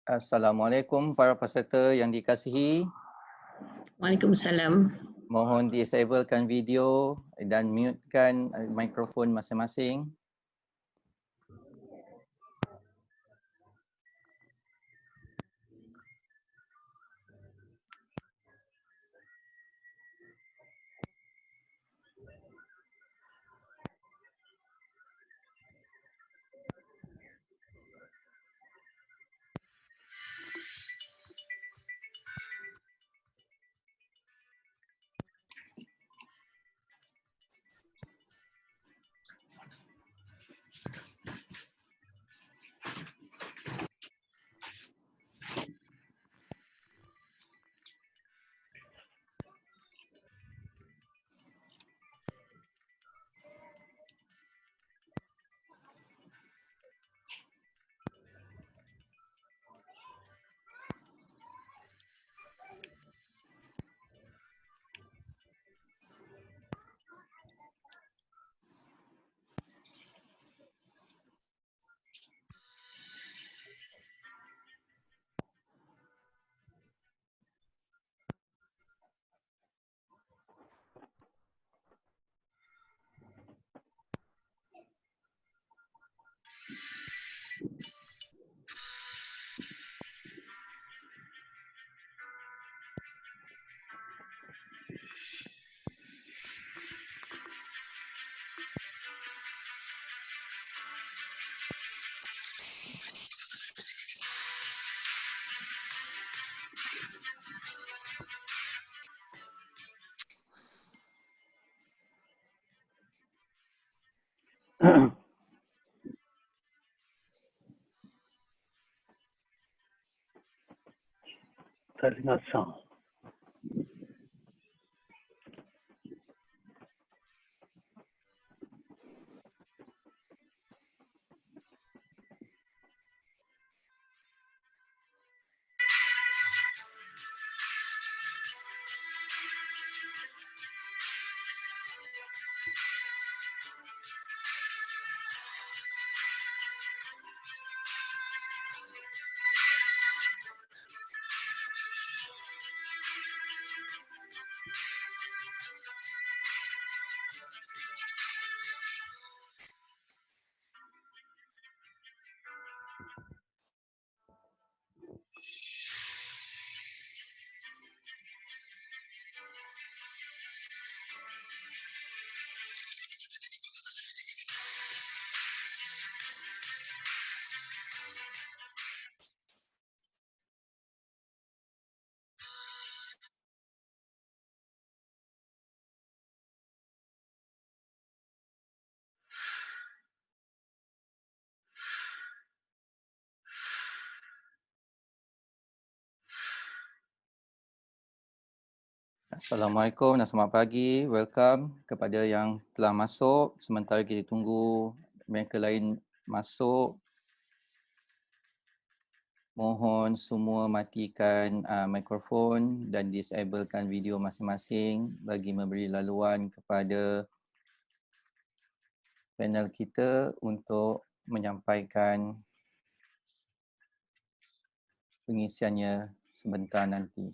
Assalamualaikum para peserta yang dikasihi. Waalaikumsalam. Mohon disablekan video dan mutekan mikrofon masing-masing. Tak dengar sound. Assalamualaikum dan selamat pagi. Welcome kepada yang telah masuk. Sementara kita tunggu mereka lain masuk, mohon semua matikan mikrofon dan disablekan video masing-masing bagi memberi laluan kepada panel kita untuk menyampaikan pengisiannya sebentar nanti.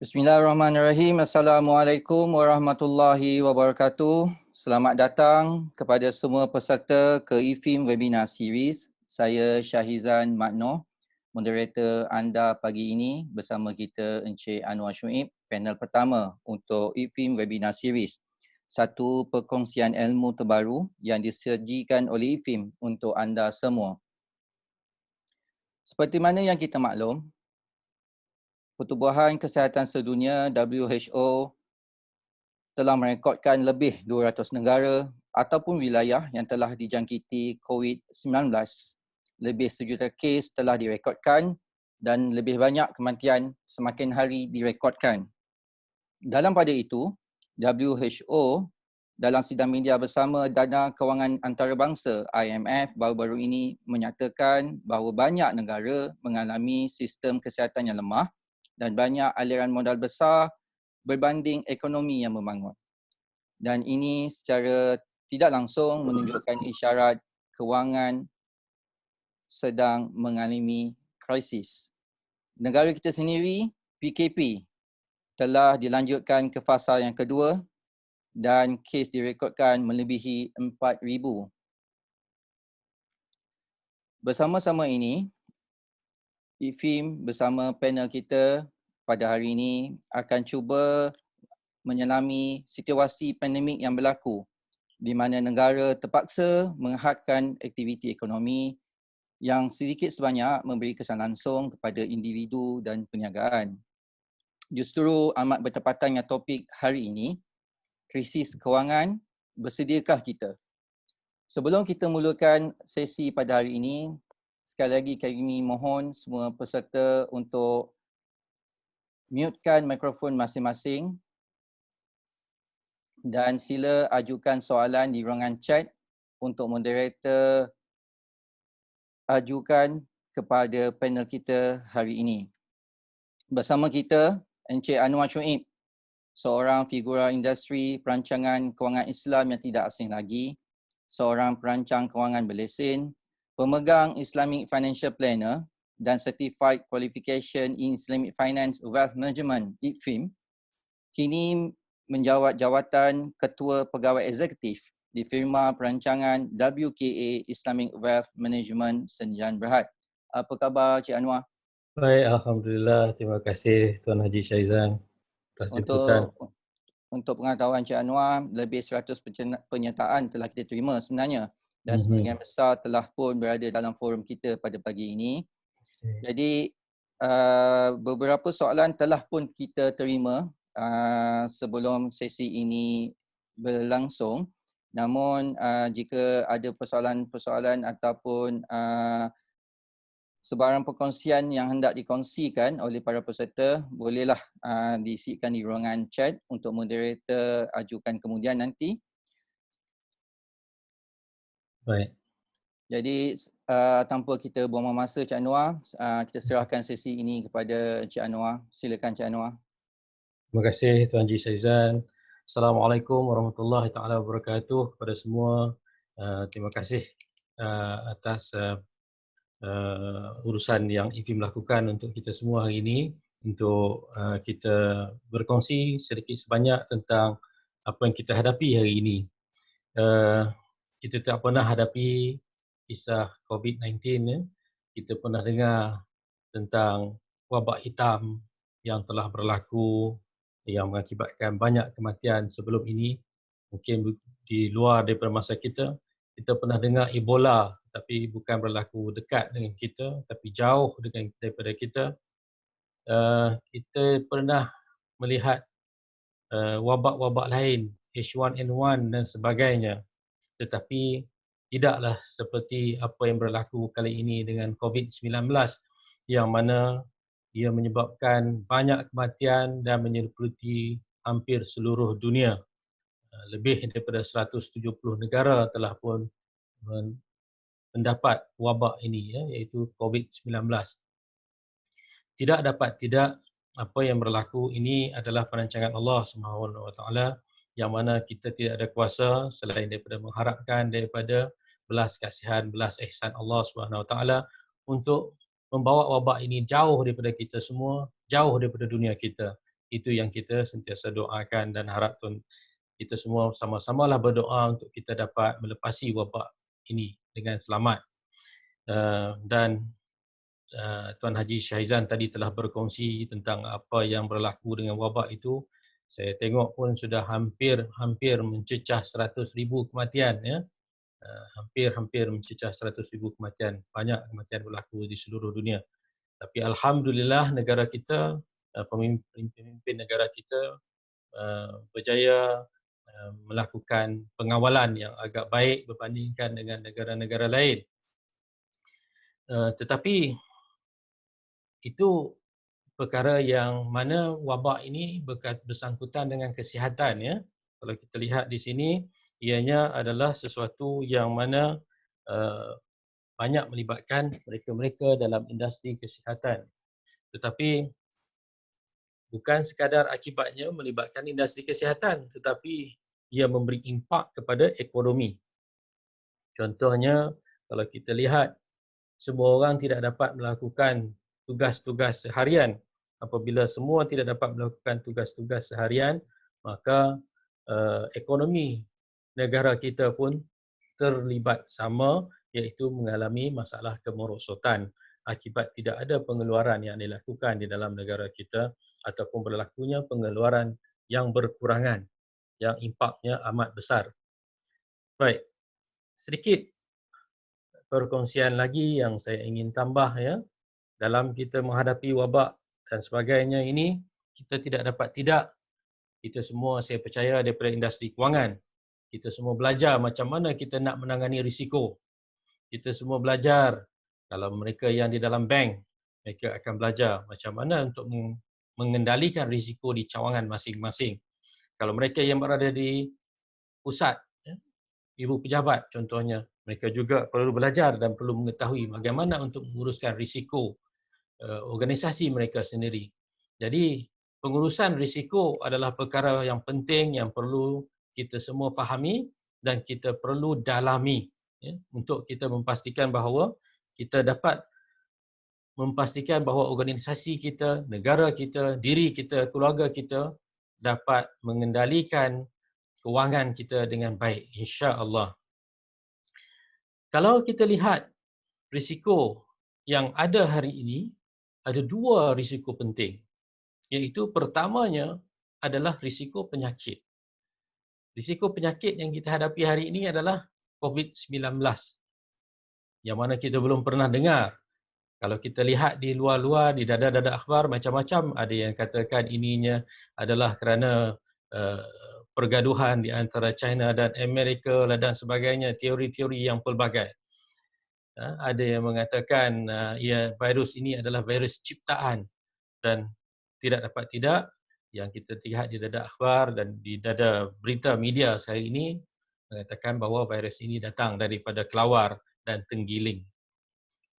Bismillahirrahmanirrahim. Assalamualaikum warahmatullahi wabarakatuh. Selamat datang kepada semua peserta ke IFIM Webinar Series. Saya Syahizan Maknoh, moderator anda pagi ini bersama kita Encik Anwar Syuib, panel pertama untuk IFIM Webinar Series. Satu perkongsian ilmu terbaru yang disajikan oleh IFIM untuk anda semua. Seperti mana yang kita maklum, Pertubuhan Kesihatan Sedunia WHO telah merekodkan lebih 200 negara ataupun wilayah yang telah dijangkiti COVID-19. Lebih 1 juta kes telah direkodkan dan lebih banyak kematian semakin hari direkodkan. Dalam pada itu, WHO dalam sidang media bersama Dana Kewangan Antarabangsa IMF baru-baru ini menyatakan bahawa banyak negara mengalami sistem kesihatan yang lemah dan banyak aliran modal besar berbanding ekonomi yang membangun. Dan ini secara tidak langsung menunjukkan isyarat kewangan sedang mengalami krisis. Negara kita sendiri, PKP, telah dilanjutkan ke fasa yang kedua dan kes direkodkan melebihi 4,000. Bersama-sama ini, IFIM bersama panel kita pada hari ini akan cuba menyelami situasi pandemik yang berlaku di mana negara terpaksa menghadkan aktiviti ekonomi yang sedikit sebanyak memberi kesan langsung kepada individu dan perniagaan. Justru amat bertepatan dengan topik hari ini, krisis kewangan, bersediakah kita? Sebelum kita mulakan sesi pada hari ini, sekali lagi kami mohon semua peserta untuk mutekan mikrofon masing-masing dan sila ajukan soalan di ruangan chat untuk moderator ajukan kepada panel kita hari ini. Bersama kita Encik Anwar Syuib, seorang figura industri perancangan kewangan Islam yang tidak asing lagi, seorang perancang kewangan berlesen, pemegang Islamic Financial Planner dan Certified Qualification in Islamic Finance Wealth Management (IFIM), kini menjawat jawatan Ketua Pegawai Eksekutif di firma perancangan WKA Islamic Wealth Management Sdn Bhd. Apa khabar Cik Anwar? Baik, Alhamdulillah. Terima kasih Tuan Haji Syaizan atas jemputan. Untuk pengetahuan Cik Anwar, lebih 100 penyertaan telah kita terima sebenarnya dan sebahagian besar telah pun berada dalam forum kita pada pagi ini. Jadi beberapa soalan telah pun kita terima sebelum sesi ini berlangsung. Namun jika ada persoalan-persoalan ataupun sebarang perkongsian yang hendak dikongsikan oleh para peserta, bolehlah diisikan di ruangan chat untuk moderator ajukan kemudian nanti. Baik. Jadi tanpa kita buang masa Cik Anwar, kita serahkan sesi ini kepada Cik Anwar. Silakan Cik Anwar. Terima kasih Tuan Haji Syaizan. Assalamualaikum warahmatullahi taala wabarakatuh kepada semua. Terima kasih atas urusan yang IFIM lakukan untuk kita semua hari ini, untuk kita berkongsi sedikit sebanyak tentang apa yang kita hadapi hari ini. Kita tak pernah hadapi kisah COVID-19, kita pernah dengar tentang wabak hitam yang telah berlaku yang mengakibatkan banyak kematian sebelum ini. Mungkin di luar daripada masa kita pernah dengar Ebola, tapi bukan berlaku dekat dengan kita, tapi jauh daripada kita. Kita pernah melihat wabak-wabak lain, H1N1 dan sebagainya. Tetapi tidaklah seperti apa yang berlaku kali ini dengan COVID-19 yang mana ia menyebabkan banyak kematian dan menyelimuti hampir seluruh dunia. Lebih daripada 170 negara telah pun mendapat wabak ini, iaitu COVID-19. Tidak dapat tidak, apa yang berlaku ini adalah perancangan Allah SWT yang mana kita tidak ada kuasa selain daripada mengharapkan daripada belas kasihan, belas ihsan Allah SWT untuk membawa wabak ini jauh daripada kita semua, jauh daripada dunia kita. Itu yang kita sentiasa doakan dan harap kita semua sama-samalah berdoa untuk kita dapat melepasi wabak ini dengan selamat. Dan Tuan Haji Shahizan tadi telah berkongsi tentang apa yang berlaku dengan wabak itu. Saya tengok pun sudah hampir mencecah 100,000 kematian, ya. Hampir mencecah 100,000 kematian. Banyak kematian berlaku di seluruh dunia. Tapi alhamdulillah negara kita, pemimpin negara kita berjaya melakukan pengawalan yang agak baik berbandingkan dengan negara-negara lain. Tetapi itu perkara yang mana wabak ini bersangkutan dengan kesihatan, ya. Kalau kita lihat di sini, ianya adalah sesuatu yang mana banyak melibatkan mereka-mereka dalam industri kesihatan. Tetapi bukan sekadar akibatnya melibatkan industri kesihatan, tetapi ia memberi impak kepada ekonomi. Contohnya, kalau kita lihat, semua orang tidak dapat melakukan tugas-tugas seharian. Apabila semua tidak dapat melakukan tugas-tugas seharian, maka ekonomi negara kita pun terlibat sama, iaitu mengalami masalah kemerosotan akibat tidak ada pengeluaran yang dilakukan di dalam negara kita ataupun berlakunya pengeluaran yang berkurangan, yang impaknya amat besar. Baik, sedikit perkongsian lagi yang saya ingin tambah, ya. Dalam kita menghadapi wabak dan sebagainya ini, kita tidak dapat tidak. Kita semua, saya percaya, daripada industri kewangan, kita semua belajar macam mana kita nak menangani risiko. Kita semua belajar, kalau mereka yang di dalam bank, mereka akan belajar macam mana untuk mengendalikan risiko di cawangan masing-masing. Kalau mereka yang berada di pusat, ibu pejabat contohnya, mereka juga perlu belajar dan perlu mengetahui bagaimana untuk menguruskan risiko organisasi mereka sendiri. Jadi pengurusan risiko adalah perkara yang penting yang perlu kita semua fahami dan kita perlu dalami, ya, untuk kita memastikan bahawa kita dapat memastikan bahawa organisasi kita, negara kita, diri kita, keluarga kita dapat mengendalikan kewangan kita dengan baik, insya-Allah. Kalau kita lihat risiko yang ada hari ini, ada dua risiko penting. Iaitu pertamanya adalah risiko penyakit. Risiko penyakit yang kita hadapi hari ini adalah COVID-19. Yang mana kita belum pernah dengar. Kalau kita lihat di luar-luar, di dada-dada akhbar, macam-macam ada yang katakan ininya adalah kerana pergaduhan di antara China dan Amerika dan sebagainya, teori-teori yang pelbagai. Ada yang mengatakan virus ini adalah virus ciptaan, dan tidak dapat tidak yang kita lihat di dada akhbar dan di dada berita media sehari ini mengatakan bahawa virus ini datang daripada kelawar dan tenggiling.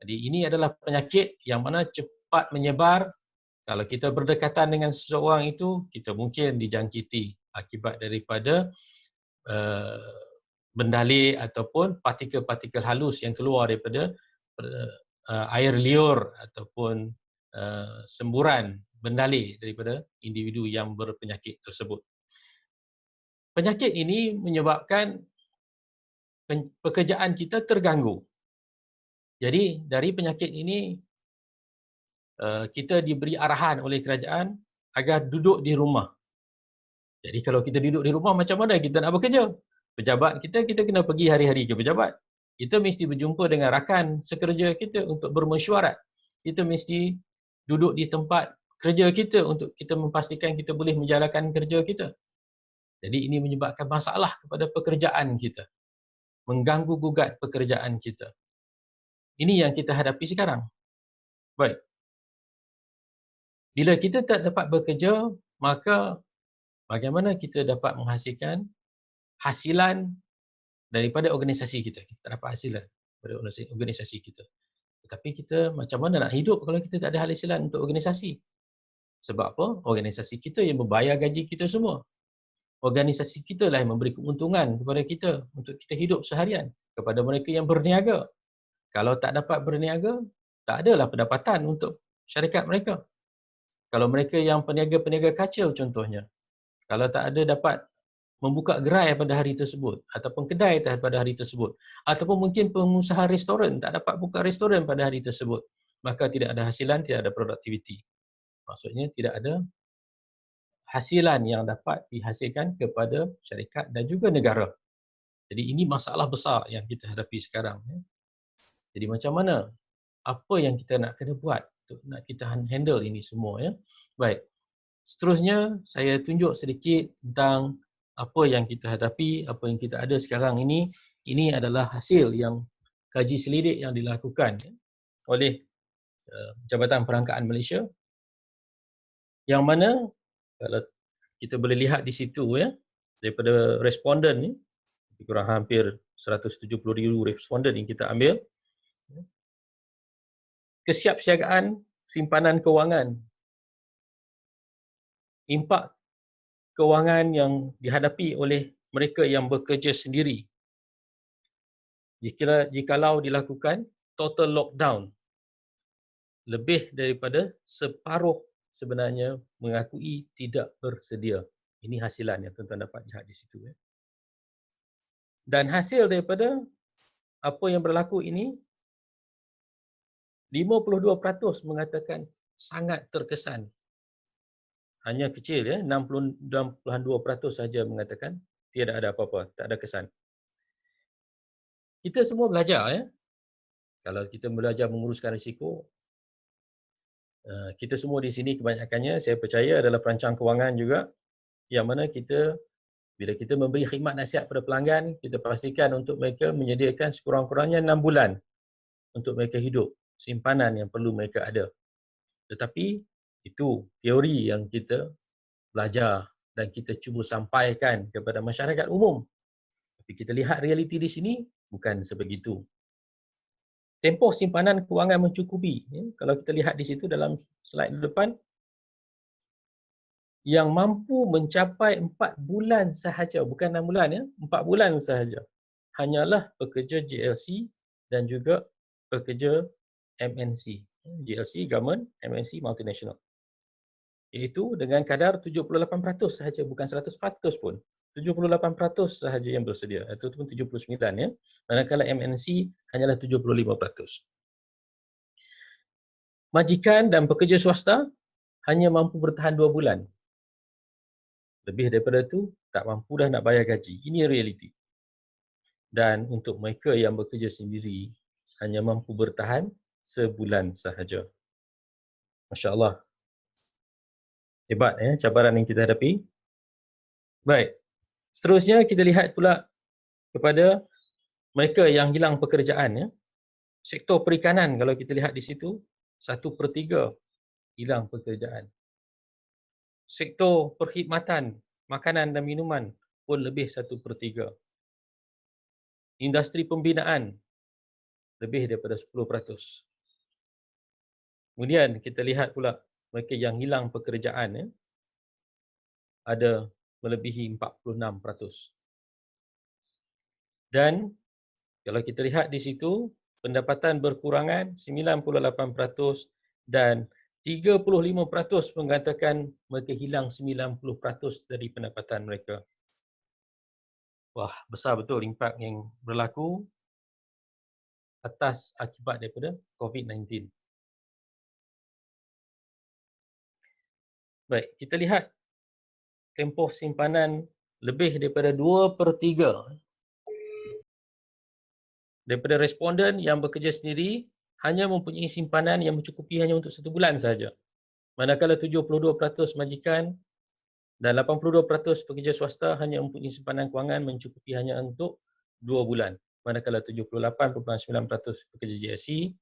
Jadi ini adalah penyakit yang mana cepat menyebar. Kalau kita berdekatan dengan seseorang itu, kita mungkin dijangkiti akibat daripada bendalih ataupun partikel-partikel halus yang keluar daripada air liur ataupun semburan bendalih daripada individu yang berpenyakit tersebut. Penyakit ini menyebabkan pekerjaan kita terganggu. Jadi dari penyakit ini kita diberi arahan oleh kerajaan agar duduk di rumah. Jadi kalau kita duduk di rumah, macam mana kita nak bekerja? Pejabat kita kena pergi hari-hari ke pejabat. Kita mesti berjumpa dengan rakan sekerja kita untuk bermesyuarat. Kita mesti duduk di tempat kerja kita untuk kita memastikan kita boleh menjalankan kerja kita. Jadi ini menyebabkan masalah kepada pekerjaan kita. Mengganggu gugat pekerjaan kita. Ini yang kita hadapi sekarang. Baik. Bila kita tak dapat bekerja, maka bagaimana kita dapat menghasilkan hasilan daripada organisasi kita? Kita tak dapat hasilan daripada organisasi kita. Tetapi kita macam mana nak hidup kalau kita tak ada hasilan untuk organisasi? Sebab apa? Organisasi kita yang membayar gaji kita semua. Organisasi kita lah yang memberi keuntungan kepada kita untuk kita hidup seharian kepada mereka yang berniaga. Kalau tak dapat berniaga, tak adalah pendapatan untuk syarikat mereka. Kalau mereka yang peniaga-peniaga kaca contohnya, kalau tak ada dapat membuka gerai pada hari tersebut ataupun kedai pada hari tersebut, ataupun mungkin pengusaha restoran tak dapat buka restoran pada hari tersebut, maka tidak ada hasilan, tidak ada produktiviti. Maksudnya tidak ada hasilan yang dapat dihasilkan kepada syarikat dan juga negara. Jadi ini masalah besar yang kita hadapi sekarang. Jadi macam mana? Apa yang kita nak kena buat untuk nak kita handle ini semua, ya? Baik. Seterusnya saya tunjuk sedikit tentang apa yang kita hadapi, apa yang kita ada sekarang ini. Ini adalah hasil yang kaji selidik yang dilakukan oleh Jabatan Perangkaan Malaysia, yang mana kalau kita boleh lihat di situ, ya, daripada responden ni, kurang hampir 170,000 responden yang kita ambil, kesiapsiagaan simpanan kewangan, impak kewangan yang dihadapi oleh mereka yang bekerja sendiri jikalau dilakukan total lockdown, lebih daripada separuh sebenarnya mengakui tidak bersedia. Ini hasilan yang tuan-tuan dapat lihat di situ. Dan hasil daripada apa yang berlaku ini, 52% mengatakan sangat terkesan. Hanya kecil, ya, 62% saja mengatakan tiada ada apa-apa, tak ada kesan. Kita semua belajar, ya. Kalau kita belajar menguruskan risiko, kita semua di sini kebanyakannya saya percaya adalah perancang kewangan juga, yang mana kita bila kita memberi khidmat nasihat pada pelanggan, kita pastikan untuk mereka menyediakan sekurang-kurangnya 6 bulan untuk mereka hidup, simpanan yang perlu mereka ada. Tetapi itu teori yang kita belajar dan kita cuba sampaikan kepada masyarakat umum. Tapi kita lihat realiti di sini bukan sebegitu. Tempoh simpanan kewangan mencukupi, ya, kalau kita lihat di situ dalam slide depan, yang mampu mencapai 4 bulan sahaja, bukan 6 bulan, ya, 4 bulan sahaja, hanyalah pekerja GLC dan juga pekerja MNC. GLC Government, MNC Multinational. Iaitu dengan kadar 78% sahaja, bukan 100% pun. 78% sahaja yang bersedia, ataupun 79, ya. Manakala MNC hanyalah 75%. Majikan dan pekerja swasta hanya mampu bertahan 2 bulan. Lebih daripada itu, tak mampu dah nak bayar gaji. Ini realiti. Dan untuk mereka yang bekerja sendiri, hanya mampu bertahan sebulan sahaja. Masya Allah. Hebat, ya, cabaran yang kita hadapi. Baik. Seterusnya kita lihat pula kepada mereka yang hilang pekerjaan, ya. Sektor perikanan, kalau kita lihat di situ, 1/3 hilang pekerjaan. Sektor perkhidmatan, makanan dan minuman pun lebih 1/3. Industri pembinaan lebih daripada 10%. Kemudian kita lihat pula mereka yang hilang pekerjaan, ya, ada melebihi 46%. Dan kalau kita lihat di situ, pendapatan berkurangan 98% dan 35% mengatakan mereka hilang 90% dari pendapatan mereka. Wah, besar betul impak yang berlaku atas akibat daripada COVID-19. Baik, kita lihat tempoh simpanan lebih daripada 2/3 daripada responden yang bekerja sendiri hanya mempunyai simpanan yang mencukupi hanya untuk 1 bulan sahaja. Manakala 72% majikan dan 82% pekerja swasta hanya mempunyai simpanan kewangan mencukupi hanya untuk 2 bulan. Manakala 78.9% pekerja GSC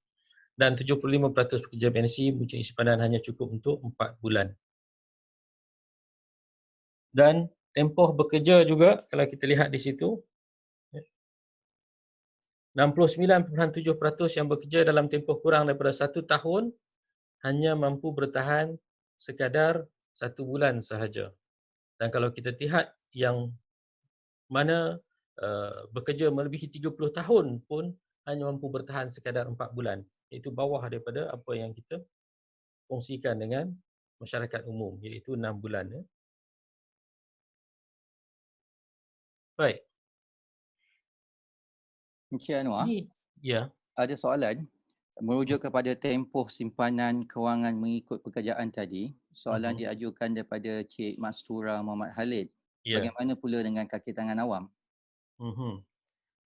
dan 75% pekerja BNC mempunyai simpanan hanya cukup untuk 4 bulan. Dan tempoh bekerja juga, kalau kita lihat di situ, 69.7% yang bekerja dalam tempoh kurang daripada 1 tahun hanya mampu bertahan sekadar 1 bulan sahaja. Dan kalau kita lihat yang mana bekerja melebihi 30 tahun pun hanya mampu bertahan sekadar 4 bulan. iaitu bawah daripada apa yang kita kongsikan dengan masyarakat umum, iaitu 6 bulan. Baik, Encik Anwar, ini ya. ada soalan merujuk kepada tempoh simpanan kewangan mengikut pekerjaan tadi. Soalan diajukan daripada Cik Mastura Muhammad Khalid. Ya. Bagaimana pula dengan kaki tangan awam?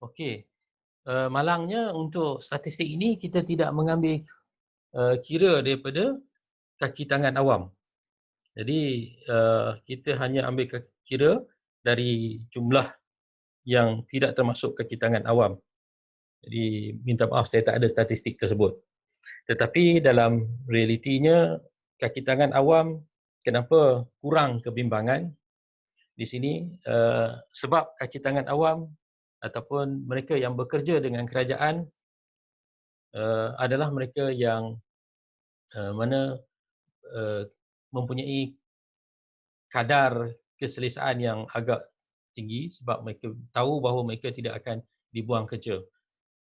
Okey. Malangnya untuk statistik ini kita tidak mengambil kira daripada kaki tangan awam. Jadi kita hanya ambil kira dari jumlah yang tidak termasuk kaki tangan awam. Jadi minta maaf saya tak ada statistik tersebut. Tetapi dalam realitinya kaki tangan awam kenapa kurang kebimbangan di sini sebab kaki tangan awam ataupun mereka yang bekerja dengan kerajaan adalah mereka yang mana mempunyai kadar keselesaan yang agak tinggi sebab mereka tahu bahawa mereka tidak akan dibuang kerja.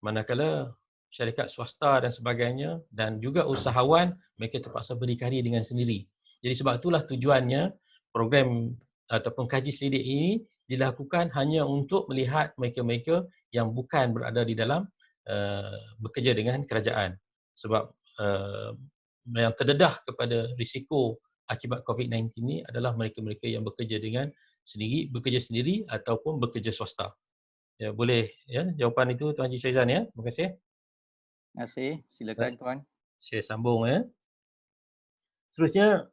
Manakala syarikat swasta dan sebagainya dan juga usahawan, mereka terpaksa berdikari dengan sendiri. Jadi sebab itulah tujuannya program ataupun kaji selidik ini dilakukan hanya untuk melihat mereka-mereka yang bukan berada di dalam bekerja dengan kerajaan. Sebab yang terdedah kepada risiko akibat COVID-19 ini adalah mereka-mereka yang bekerja sendiri ataupun bekerja swasta. Ya, boleh ya jawapan itu Tuan Haji Syaizan ya. Terima kasih. Terima kasih. Silakan Tuan. Saya sambung ya. Seterusnya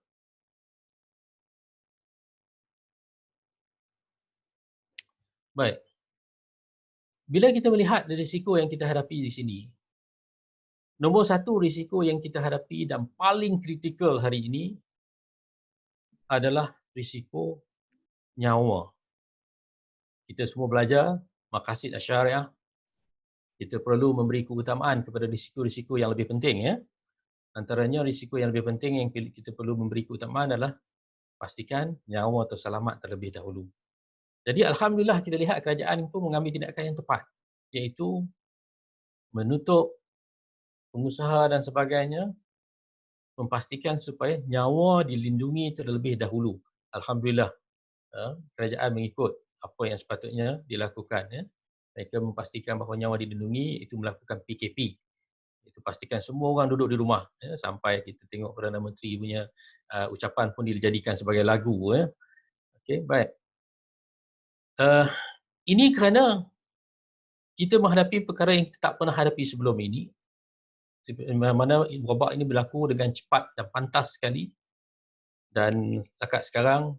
baik. Bila kita melihat risiko yang kita hadapi di sini, nombor satu risiko yang kita hadapi dan paling kritikal hari ini adalah risiko nyawa. Kita semua belajar maqasid syariah. Kita perlu memberi keutamaan kepada risiko-risiko yang lebih penting ya. Antaranya risiko yang lebih penting yang kita perlu memberi keutamaan adalah pastikan nyawa terselamat terlebih dahulu. Jadi alhamdulillah kita lihat kerajaan itu mengambil tindakan yang tepat, iaitu menutup pengusaha dan sebagainya, memastikan supaya nyawa dilindungi terlebih dahulu. Alhamdulillah kerajaan mengikut apa yang sepatutnya dilakukan ya. Mereka memastikan bahawa nyawa dilindungi, itu melakukan PKP. Itu pastikan semua orang duduk di rumah ya, sampai kita tengok Perdana Menteri punya ucapan pun dijadikan sebagai lagu ya. Okey, baik. Ini kerana kita menghadapi perkara yang kita tak pernah hadapi sebelum ini. Mana wabak ini berlaku dengan cepat dan pantas sekali. Dan setakat sekarang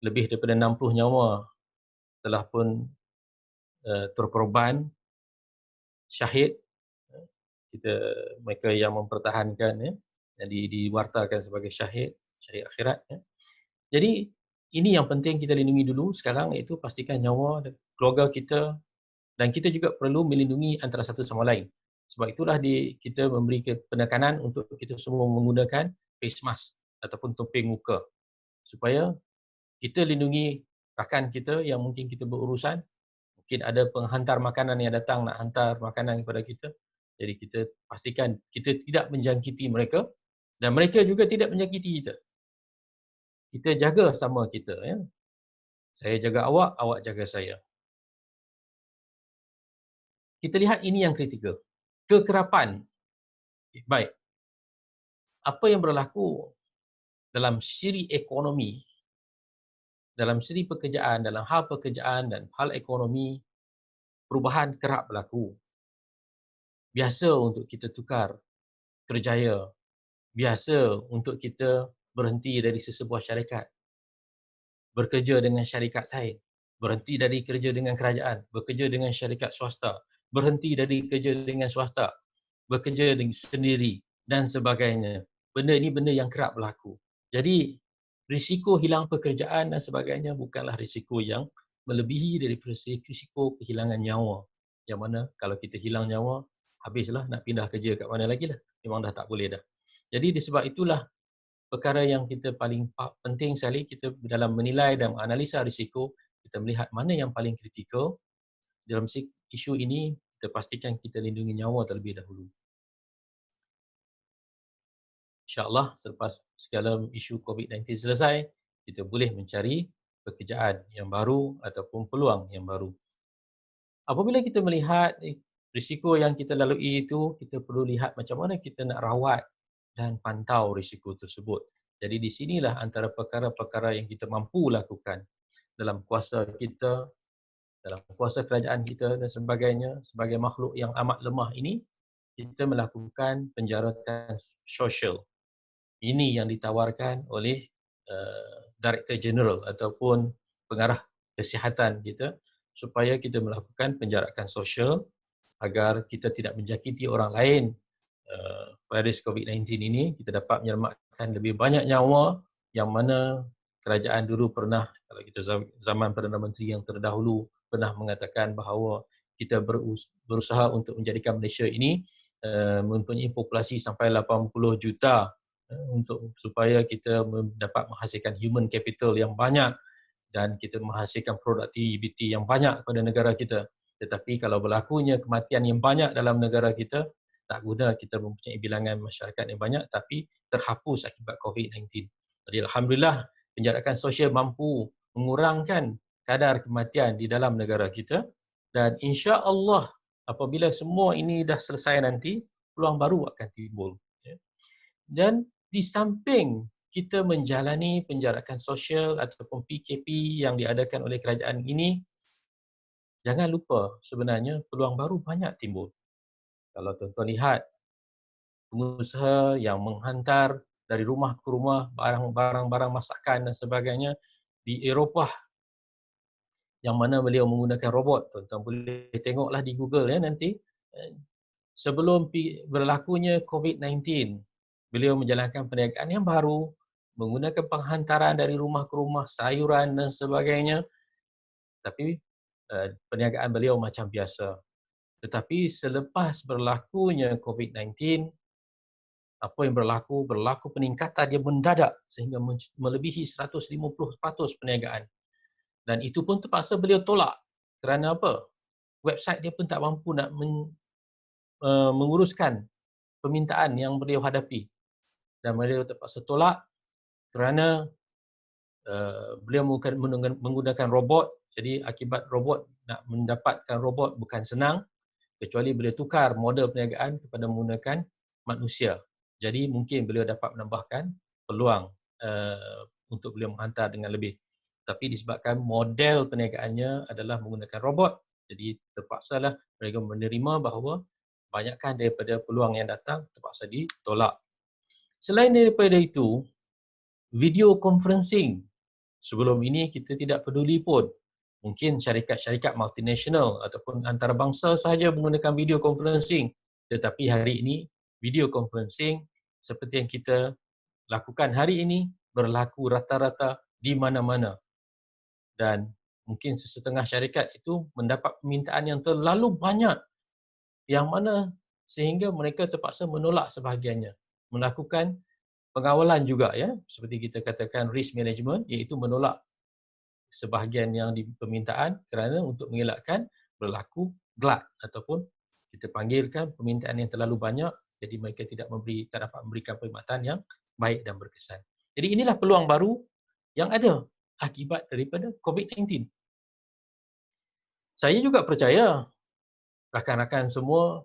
lebih daripada 60 nyawa telah pun terkorban, syahid. Mereka yang mempertahankan ya, yang diwartakan sebagai syahid akhirat ya. Jadi ini yang penting kita lindungi dulu sekarang, iaitu pastikan nyawa keluarga kita, dan kita juga perlu melindungi antara satu sama lain. Sebab itulah kita memberi penekanan untuk kita semua menggunakan face mask ataupun topeng muka supaya kita lindungi rakan kita yang mungkin kita berurusan. Mungkin ada penghantar makanan yang datang nak hantar makanan kepada kita. Jadi kita pastikan kita tidak menjangkiti mereka dan mereka juga tidak menjangkiti kita. Kita jaga sama kita ya. Saya jaga awak, awak jaga saya. Kita lihat ini yang kritikal. Kekerapan. Baik. Apa yang berlaku dalam siri ekonomi, dalam siri pekerjaan, dalam hal pekerjaan dan hal ekonomi, perubahan kerap berlaku. Biasa untuk kita tukar kerjaya. Biasa untuk kita berhenti dari sesebuah syarikat, bekerja dengan syarikat lain, berhenti dari kerja dengan kerajaan, bekerja dengan syarikat swasta, berhenti dari kerja dengan swasta, bekerja dengan sendiri dan sebagainya. Benda ini benda yang kerap berlaku. Jadi risiko hilang pekerjaan dan sebagainya bukanlah risiko yang melebihi dari risiko kehilangan nyawa. Yang mana kalau kita hilang nyawa, habislah, nak pindah kerja kat mana lagi lah. Memang dah tak boleh dah. Jadi disebab itulah perkara yang kita paling penting sekali kita dalam menilai dan menganalisa risiko, kita melihat mana yang paling kritikal dalam isu ini, kita pastikan kita lindungi nyawa terlebih dahulu. InsyaAllah selepas segala isu COVID-19 selesai, kita boleh mencari pekerjaan yang baru ataupun peluang yang baru. Apabila kita melihat risiko yang kita lalui itu, kita perlu lihat macam mana kita nak rawat dan pantau risiko tersebut. Jadi di sinilah antara perkara-perkara yang kita mampu lakukan dalam kuasa kita, dalam kuasa kerajaan kita dan sebagainya. Sebagai makhluk yang amat lemah ini, kita melakukan penjarakan sosial. Ini yang ditawarkan oleh Director General ataupun pengarah kesihatan kita, supaya kita melakukan penjarakan sosial agar kita tidak menjangkiti orang lain virus COVID-19 ini. Kita dapat menyelamatkan lebih banyak nyawa yang mana kerajaan dulu pernah, kalau kita zaman Perdana Menteri yang terdahulu pernah mengatakan bahawa kita berusaha untuk menjadikan Malaysia ini mempunyai populasi sampai 80 juta untuk supaya kita dapat menghasilkan human capital yang banyak dan kita menghasilkan produktiviti yang banyak pada negara kita. Tetapi kalau berlakunya kematian yang banyak dalam negara kita, tak guna kita mempunyai bilangan masyarakat yang banyak tapi terhapus akibat COVID-19. Jadi alhamdulillah penjarakan sosial mampu mengurangkan kadar kematian di dalam negara kita, dan insya-Allah apabila semua ini dah selesai nanti, peluang baru akan timbul. Dan di samping kita menjalani penjarakan sosial ataupun PKP yang diadakan oleh kerajaan ini, jangan lupa sebenarnya peluang baru banyak timbul. Kalau tuan-tuan lihat, pengusaha yang menghantar dari rumah ke rumah barang-barang masakan dan sebagainya di Eropah, yang mana beliau menggunakan robot. Tuan-tuan boleh tengoklah di Google nanti. Sebelum berlakunya COVID-19, beliau menjalankan perniagaan yang baru, menggunakan penghantaran dari rumah ke rumah, sayuran dan sebagainya. Tapi perniagaan beliau macam biasa. Tetapi selepas berlakunya COVID-19, apa yang berlaku? Berlaku peningkatan dia mendadak sehingga melebihi 150% perniagaan. Dan itu pun terpaksa beliau tolak. Kerana apa? Website dia pun tak mampu nak menguruskan permintaan yang beliau hadapi. Dan beliau terpaksa tolak kerana beliau menggunakan robot. Jadi akibat robot, nak mendapatkan robot bukan senang, kecuali beliau tukar model perniagaan kepada menggunakan manusia. Jadi mungkin beliau dapat menambahkan peluang untuk beliau menghantar dengan lebih. Tapi disebabkan model perniagaannya adalah menggunakan robot, jadi terpaksalah mereka menerima bahawa banyakkan daripada peluang yang datang terpaksa ditolak. Selain daripada itu, video conferencing. Sebelum ini kita tidak peduli pun. Mungkin syarikat-syarikat multinasional ataupun antarabangsa sahaja menggunakan video conferencing. Tetapi hari ini, video conferencing seperti yang kita lakukan hari ini berlaku rata-rata di mana-mana. Dan mungkin sesetengah syarikat itu mendapat permintaan yang terlalu banyak, yang mana sehingga mereka terpaksa menolak sebahagiannya. Melakukan pengawalan juga, seperti kita katakan risk management, iaitu menolak sebahagian yang di permintaan kerana untuk mengelakkan berlaku glut ataupun kita panggilkan permintaan yang terlalu banyak, jadi mereka tak dapat memberikan perkhidmatan yang baik dan berkesan. Jadi inilah peluang baru yang ada akibat daripada COVID-19. Saya juga percaya rakan-rakan semua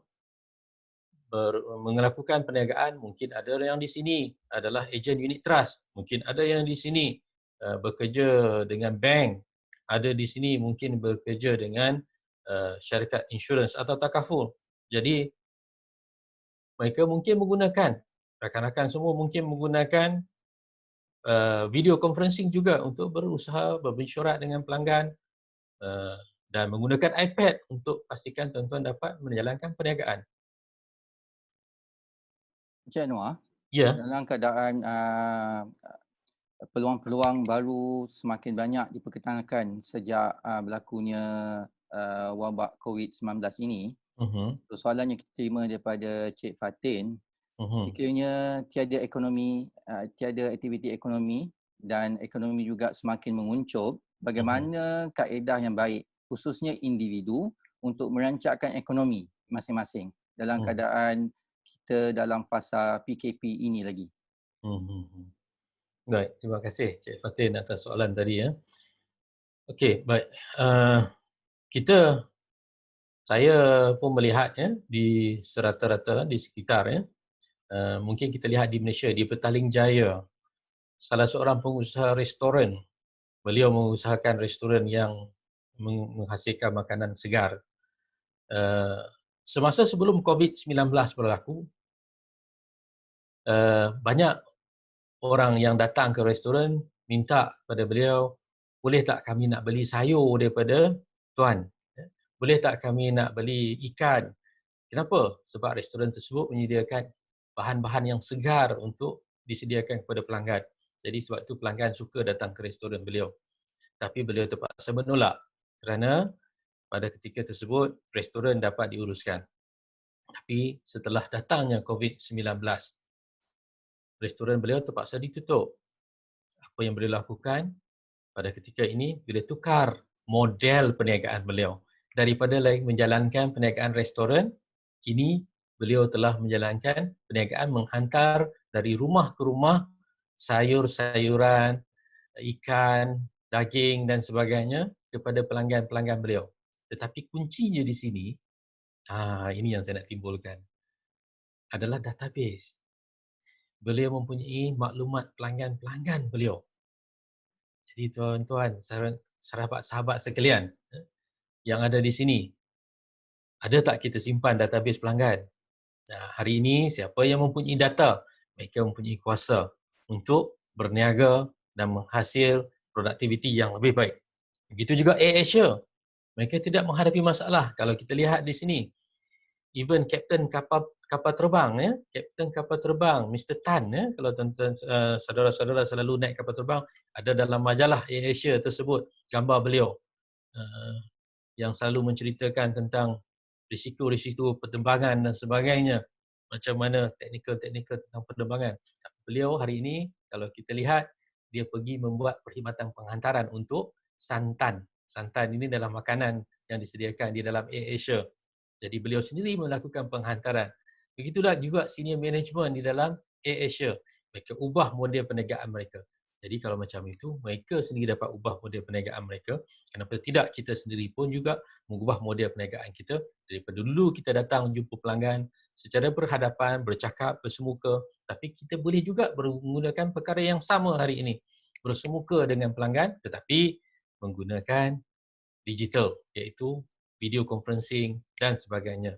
melakukan perniagaan. Mungkin ada yang di sini adalah ejen unit trust, mungkin ada yang di sini bekerja dengan bank, ada di sini mungkin bekerja dengan syarikat insurans atau takaful. Jadi mereka mungkin menggunakan, rakan-rakan semua mungkin menggunakan video conferencing juga untuk berusaha bermesyuarat dengan pelanggan dan menggunakan iPad untuk pastikan tuan-tuan dapat menjalankan perniagaan. Encik Anwar, Ya. dalam keadaan peluang-peluang baru semakin banyak diperkenalkan sejak berlakunya wabak COVID-19 ini, soalan yang kita terima daripada Cik Fatin, sekiranya tiada aktiviti ekonomi dan ekonomi juga semakin menguncup, bagaimana kaedah yang baik khususnya individu untuk merancangkan ekonomi masing-masing dalam keadaan kita dalam fasa PKP ini lagi? Baik, terima kasih Cik Fatin atas soalan tadi ya. Okey, baik. Saya pun melihat ya di serata-rata di sekitar ya. Mungkin kita lihat di Malaysia, di Petaling Jaya, salah seorang pengusaha restoran. Beliau mengusahakan restoran yang menghasilkan makanan segar. Semasa sebelum COVID-19 berlaku, banyak orang yang datang ke restoran minta kepada beliau, boleh tak kami nak beli sayur daripada tuan? Boleh tak kami nak beli ikan? Kenapa? Sebab restoran tersebut menyediakan bahan-bahan yang segar untuk disediakan kepada pelanggan. Jadi sebab itu pelanggan suka datang ke restoran beliau. Tapi beliau terpaksa menolak kerana pada ketika tersebut restoran dapat diuruskan. Tapi setelah datangnya COVID-19, restoran beliau terpaksa ditutup. Apa yang beliau lakukan pada ketika ini, beliau tukar model perniagaan beliau. Daripada menjalankan perniagaan restoran, kini beliau telah menjalankan perniagaan menghantar dari rumah ke rumah sayur-sayuran, ikan, daging dan sebagainya kepada pelanggan-pelanggan beliau. Tetapi kuncinya di sini, ini yang saya nak timbulkan, adalah database. Beliau mempunyai maklumat pelanggan-pelanggan beliau. Jadi tuan-tuan, sahabat-sahabat sekalian yang ada di sini, ada tak kita simpan database pelanggan? Hari ini siapa yang mempunyai data, mereka mempunyai kuasa untuk berniaga dan menghasil produktiviti yang lebih baik. Begitu juga AirAsia, mereka tidak menghadapi masalah. Kalau kita lihat di sini, even kapten kapal terbang ya, kapten kapal terbang Mr. Tan ya, kalau tuan-tuan saudara-saudara selalu naik kapal terbang, ada dalam majalah AirAsia tersebut gambar beliau yang selalu menceritakan tentang risiko-risiko penerbangan dan sebagainya, macam mana teknikal tentang penerbangan. Beliau hari ini kalau kita lihat, dia pergi membuat perkhidmatan penghantaran untuk santan. Santan ini adalah makanan yang disediakan di dalam AirAsia. Jadi beliau sendiri melakukan penghantaran. Begitulah juga senior management di dalam AirAsia. Mereka ubah model perniagaan mereka. Jadi kalau macam itu, mereka sendiri dapat ubah model perniagaan mereka. Kenapa tidak kita sendiri pun juga mengubah model perniagaan kita. Daripada dulu kita datang jumpa pelanggan secara berhadapan, bercakap, bersemuka. Tapi kita boleh juga menggunakan perkara yang sama hari ini. Bersemuka dengan pelanggan tetapi menggunakan digital, iaitu video conferencing dan sebagainya.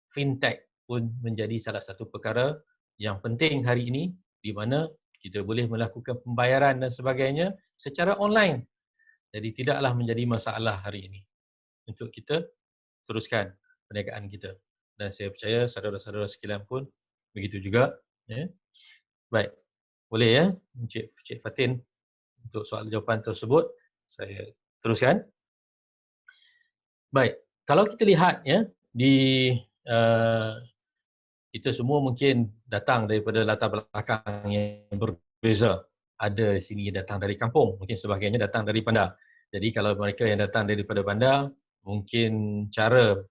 Fintech pun menjadi salah satu perkara yang penting hari ini di mana kita boleh melakukan pembayaran dan sebagainya secara online. Jadi tidaklah menjadi masalah hari ini untuk kita teruskan perniagaan kita. Dan saya percaya saudara-saudara sekalian pun begitu juga. Ya. Baik, boleh ya Cik Fatin untuk soalan jawapan tersebut saya teruskan. Baik, kalau kita lihat ya di kita semua mungkin datang daripada latar belakang yang berbeza. Ada di sini datang dari kampung, mungkin sebagainya datang dari bandar. Jadi kalau mereka yang datang daripada bandar, mungkin cara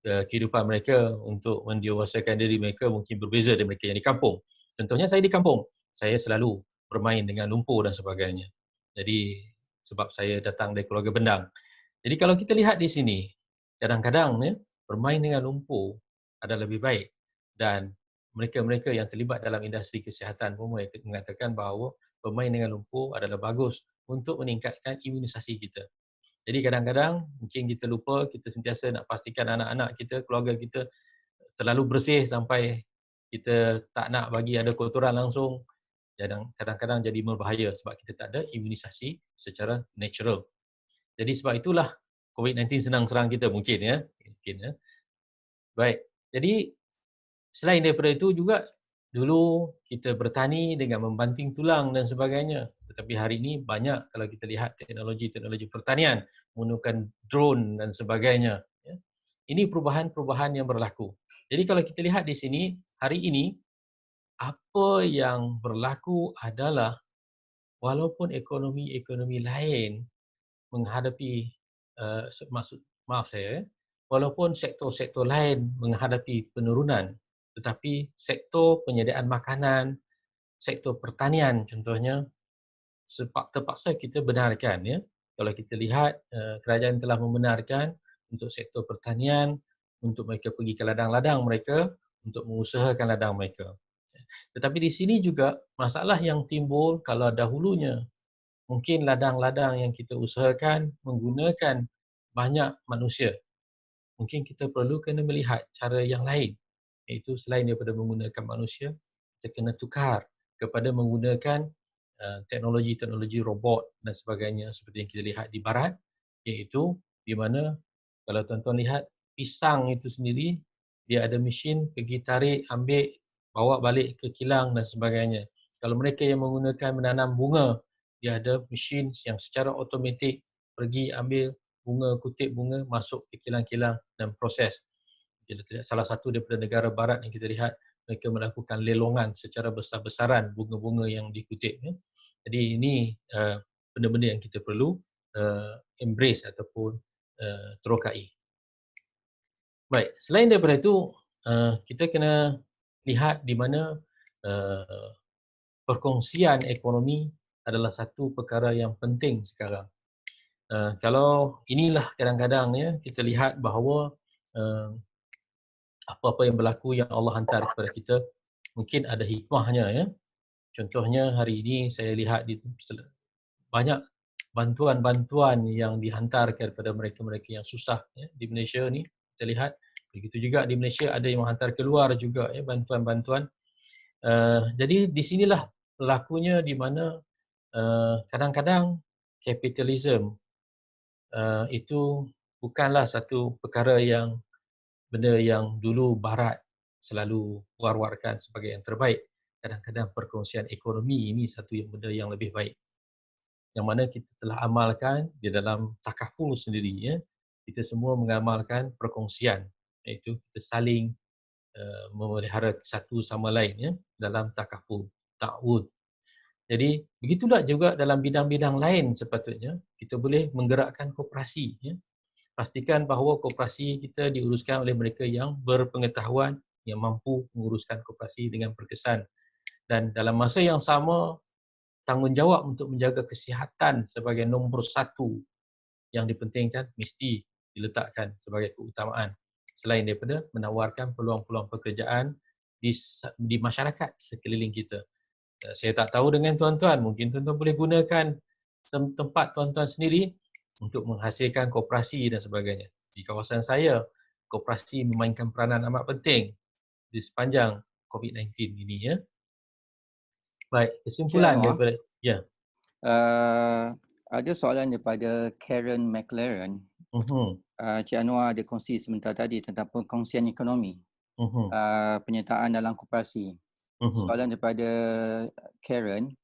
kehidupan mereka untuk mendewasakan diri mereka mungkin berbeza dari mereka yang di kampung. Contohnya saya di kampung, saya selalu bermain dengan lumpur dan sebagainya. Jadi sebab saya datang dari keluarga bendang. Jadi kalau kita lihat di sini, kadang-kadang ya, bermain dengan lumpur adalah lebih baik. Dan mereka-mereka yang terlibat dalam industri kesihatan pun mengatakan bahawa bermain dengan lumpur adalah bagus untuk meningkatkan imunisasi kita. Jadi kadang-kadang mungkin kita lupa, kita sentiasa nak pastikan anak-anak kita, keluarga kita terlalu bersih sampai kita tak nak bagi ada kotoran langsung. Kadang-kadang jadi berbahaya sebab kita tak ada imunisasi secara natural. Jadi sebab itulah COVID-19 senang serang kita mungkin ya. Baik, jadi selain daripada itu juga dulu kita bertani dengan membanting tulang dan sebagainya. Tetapi hari ini banyak kalau kita lihat teknologi pertanian menggunakan drone dan sebagainya. Ini perubahan-perubahan yang berlaku. Jadi kalau kita lihat di sini, hari ini apa yang berlaku adalah walaupun ekonomi lain menghadapi walaupun sektor-sektor lain menghadapi penurunan, tetapi sektor penyediaan makanan sektor pertanian contohnya, terpaksa kita benarkan ya. Kalau kita lihat kerajaan telah membenarkan untuk sektor pertanian, untuk mereka pergi ke ladang-ladang mereka, untuk mengusahakan ladang mereka. Tetapi di sini juga masalah yang timbul kalau dahulunya mungkin ladang-ladang yang kita usahakan menggunakan banyak manusia. Mungkin kita perlu kena melihat cara yang lain, iaitu selain daripada menggunakan manusia, kita kena tukar kepada menggunakan teknologi-teknologi robot dan sebagainya seperti yang kita lihat di barat, iaitu di mana kalau tuan-tuan lihat pisang itu sendiri, dia ada mesin pergi tarik, ambil, bawa balik ke kilang dan sebagainya. Kalau mereka yang menggunakan menanam bunga, dia ada mesin yang secara automatik pergi ambil bunga, kutip bunga, masuk ke kilang-kilang dan proses. Salah satu daripada negara barat yang kita lihat, mereka melakukan lelongan secara besar-besaran bunga-bunga yang dikutip. Ya. Jadi ini benda-benda yang kita perlu embrace ataupun terokai. Baik, selain daripada itu, kita kena lihat di mana perkongsian ekonomi adalah satu perkara yang penting sekarang. Kalau inilah kadang-kadang ya kita lihat bahawa apa-apa yang berlaku yang Allah hantar kepada kita mungkin ada hikmahnya ya. Contohnya hari ini saya lihat banyak bantuan-bantuan yang dihantar kepada mereka-mereka yang susah ya, di Malaysia ni. Kita lihat begitu juga di Malaysia ada yang menghantar keluar juga ya bantuan-bantuan. Jadi di sinilah berlakunya di mana kadang-kadang kapitalisme itu bukanlah satu perkara yang benda yang dulu barat selalu war-warkan sebagai yang terbaik. Kadang-kadang perkongsian ekonomi ini satu yang benda yang lebih baik. Yang mana kita telah amalkan di dalam takaful sendiri ya. Kita semua mengamalkan perkongsian, iaitu kita saling memelihara satu sama lain ya dalam takaful, ta'awud. Jadi begitulah juga dalam bidang-bidang lain sepatutnya kita boleh menggerakkan koperasi ya. Pastikan bahawa koperasi kita diuruskan oleh mereka yang berpengetahuan, yang mampu menguruskan koperasi dengan berkesan. Dan dalam masa yang sama, tanggungjawab untuk menjaga kesihatan sebagai nombor satu yang dipentingkan mesti diletakkan sebagai keutamaan. Selain daripada menawarkan peluang-peluang pekerjaan di masyarakat sekeliling kita. Saya tak tahu dengan tuan-tuan, mungkin tuan-tuan boleh gunakan tempat tuan-tuan sendiri untuk menghasilkan koperasi dan sebagainya. Di kawasan saya, koperasi memainkan peranan amat penting di sepanjang COVID-19 ini ya. Baik, kesimpulan daripada ya. Ada soalan daripada Karen McLaren. Cik Anwar ada kongsi sebentar tadi tentang perkongsian ekonomi, penyertaan dalam koperasi. Soalan daripada Karen,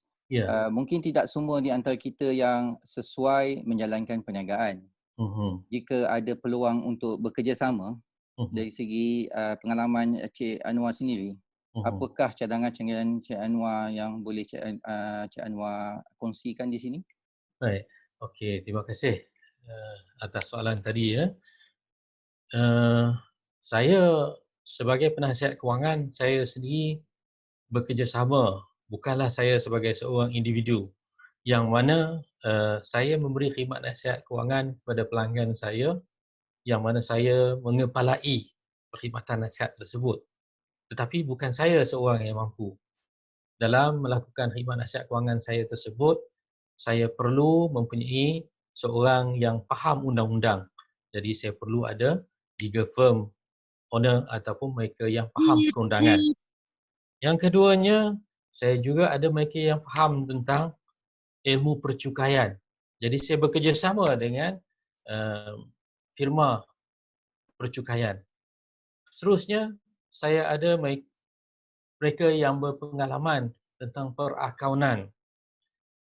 mungkin tidak semua di antara kita yang sesuai menjalankan perniagaan. Jika ada peluang untuk bekerjasama dari segi pengalaman Cik Anwar sendiri, apakah cadangan-cadangan Cik Anwar yang boleh Cik Anwar kongsikan di sini? Baik, okey, terima kasih atas soalan tadi ya. Saya sebagai penasihat kewangan, saya sendiri bekerjasama, bukanlah saya sebagai seorang individu yang mana saya memberi khidmat nasihat kewangan kepada pelanggan saya yang mana saya mengepalai perkhidmatan nasihat tersebut. Tetapi bukan saya seorang yang mampu. Dalam melakukan khidmat nasihat kewangan saya tersebut, saya perlu mempunyai seorang yang faham undang-undang. Jadi saya perlu ada legal firm owner ataupun mereka yang faham perundangan. Yang keduanya, saya juga ada mereka yang faham tentang ilmu percukaian. Jadi saya bekerjasama dengan firma percukaian. Seterusnya, saya ada mereka yang berpengalaman tentang perakaunan.